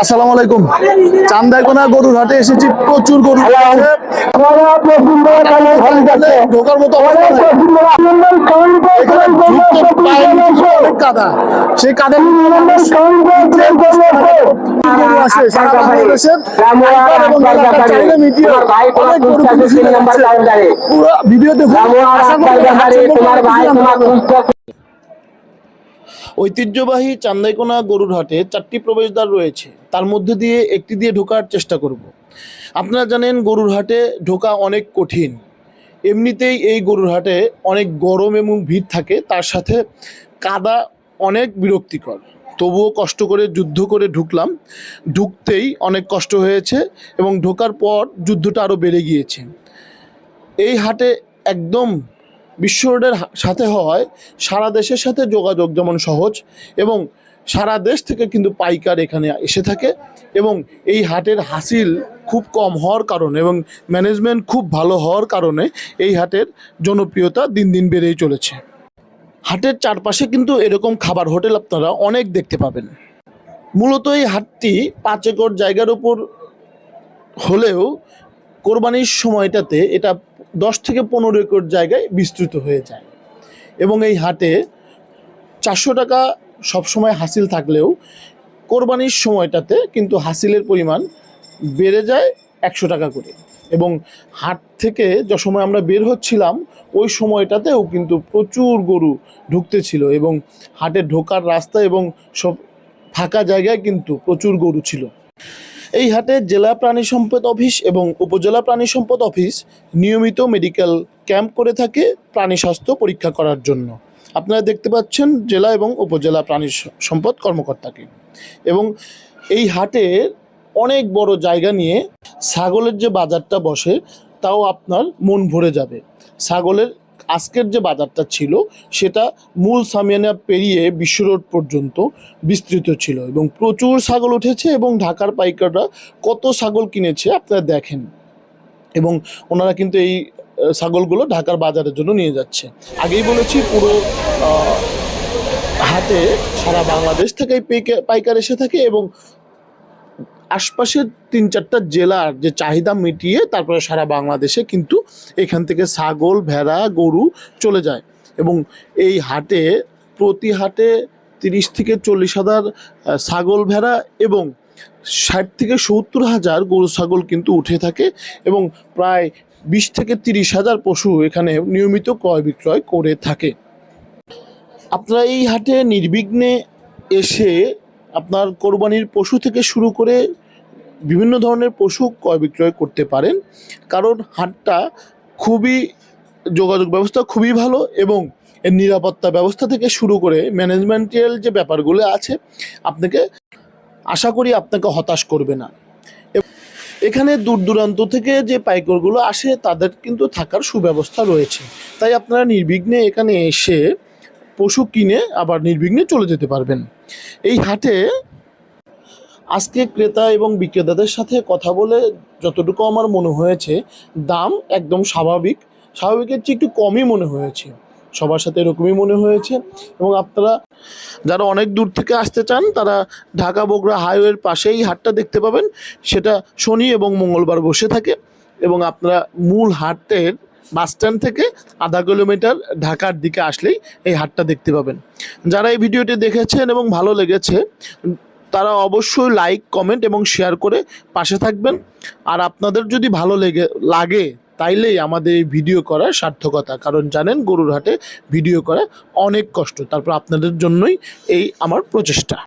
আসসালামু আলাইকুম। চান্দাইকোনা গরুর হাটে এসেছি, প্রচুর গরু ঢোকার মতো অবস্থা নাই। এখানে অনেক কাদা, সেই কাদা আসে সারা বাংলাদেশের এবং এলাকার চাহিদা মিটিয়ে অনেক গরু পুরো ভিডিও দেখুন। আশা করি ঐতিহ্যবাহী চান্দাইকোনা গরুর হাটে 4টি প্রবেশদ্বার রয়েছে, তার মধ্যে দিয়ে একটি দিয়ে ঢোকার চেষ্টা করব। আপনারা জানেন গরুর হাটে ঢোকা অনেক কঠিন। এমনিতেই এই গরুর হাটে অনেক গরম এবং ভিড় থাকে, তার সাথে কাদা অনেক বিরক্তিকর। তবুও কষ্ট করে যুদ্ধ করে ঢুকলাম। ঢুকতেই অনেক কষ্ট হয়েছে এবং ঢোকার পর যুদ্ধটা আরও বেড়ে গিয়েছে। এই হাটে একদম বিশ্ব রোডের সাথে হওয়ায় সারা দেশের সাথে যোগাযোগ যেমন সহজ, এবং সারা দেশ থেকে কিন্তু পাইকার এখানে এসে থাকে, এবং এই হাটের হাসিল খুব কম হওয়ার কারণে এবং ম্যানেজমেন্ট খুব ভালো হওয়ার কারণে এই হাটের জনপ্রিয়তা দিন দিন বেড়েই চলেছে। হাটের চারপাশে কিন্তু এরকম খাবার হোটেল আপনারা অনেক দেখতে পাবেন। মূলত এই হাটটি 5 একর জায়গার উপর হলেও কোরবানির সময়টাতে এটা 10 থেকে 15 একর জায়গায় বিস্তৃত হয়ে যায়, এবং এই হাটে 400 টাকা সবসময় হাসিল থাকলেও কোরবানির সময়টাতে কিন্তু হাসিলের পরিমাণ বেড়ে যায় 100 টাকা করে। এবং হাট থেকে যে সময় আমরা বের হচ্ছিলাম ওই সময়টাতেও কিন্তু প্রচুর গরু ঢুকতেছিল, এবং হাটে ঢোকার রাস্তা এবং সব ফাঁকা জায়গায় কিন্তু প্রচুর গরু ছিল। এই হাটে জেলা প্রাণী সম্পদ অফিস এবং উপজেলা প্রাণী সম্পদ অফিস নিয়মিত মেডিকেল ক্যাম্প করে থাকে প্রাণী স্বাস্থ্য পরীক্ষা করার জন্য। আপনারা দেখতে পাচ্ছেন জেলা এবং উপজেলা প্রাণী সম্পদ কর্মকর্তাকে। এবং এই হাটে অনেক বড় জায়গা নিয়ে ছাগলের যে বাজারটা বসে তাও আপনার মন ভরে যাবে। ছাগলের আজকের যে বাজারটা ছিল সেটা মূল সামিয়ানা পেরিয়ে বিশ্ব রোড পর্যন্ত বিস্তৃত ছিল, এবং প্রচুর ছাগল উঠেছে, এবং ঢাকার পাইকাররা কত ছাগল কিনেছে আপনারা দেখেন, এবং ওনারা কিন্তু এই ছাগলগুলো ঢাকার বাজারের জন্য নিয়ে যাচ্ছে। আগেই বলেছি পুরো হাটে সারা বাংলাদেশ থেকে পাইকার এসে থাকে, এবং আশপাশের 3-4টা জেলার যে চাহিদা মিটিয়ে তারপরে সারা বাংলাদেশে কিন্তু এখান থেকে ছাগল, ভেড়া, গরু চলে যায়। এবং এই হাটে প্রতি হাটে 30 থেকে 40 হাজার ছাগল, ভেড়া এবং 60 থেকে 70 হাজার গরু ছাগল কিন্তু উঠে থাকে, এবং প্রায় 20 থেকে 30 হাজার পশু এখানে নিয়মিত ক্রয় বিক্রয় করে থাকে। আপনারা এই হাটে নির্বিঘ্নে এসে আপনার কোরবানির পশু থেকে শুরু করে বিভিন্ন ধরনের পশু ক্রয় বিক্রয় করতে পারেন, কারণ হাটটা খুবই যোগাযোগ ব্যবস্থা খুবই ভালো, এবং এর নিরাপত্তা ব্যবস্থা থেকে শুরু করে ম্যানেজমেন্টাল যে ব্যাপারগুলো আছে আপনাকে আশা করি আপনাকে হতাশ করবে না। এখানে দূর দূরান্ত থেকে যে পাইকারগুলো আসে তাদের কিন্তু থাকার সুব্যবস্থা রয়েছে, তাই আপনারা নির্বিঘ্নে এখানে এসে পশু কিনে আবার নির্বিঘ্নে চলে যেতে পারবেন। এই হাটে আজকে ক্রেতা এবং বিক্রেতাদের সাথে কথা বলে যতটুকু আমার মনে হয়েছে দাম একদম স্বাভাবিকের চেয়ে একটু কমই মনে হয়েছে, সবার সাথে এরকমই মনে হয়েছে। এবং আপনারা যারা অনেক দূর থেকে আসতে চান তারা ঢাকা বগুড়া হাইওয়ের পাশেই হাটটা দেখতে পাবেন। সেটা শনি এবং মঙ্গলবার বসে থাকে, এবং আপনারা মূল হাটের বাসস্ট্যান্ড থেকে আধা কিলোমিটার ঢাকার দিকে আসলেই এই হাটটা দেখতে পাবেন। যারা এই ভিডিওটি দেখেছেন এবং ভালো লেগেছে তারা অবশ্যই লাইক, কমেন্ট এবং শেয়ার করে পাশে থাকবেন। আর আপনাদের যদি ভালো লাগে তাইলেই আমাদের এই ভিডিও করার সার্থকতা, কারণ জানেন গরুর হাটে ভিডিও করা অনেক কষ্ট, তারপর আপনাদের জন্যই এই আমার প্রচেষ্টা।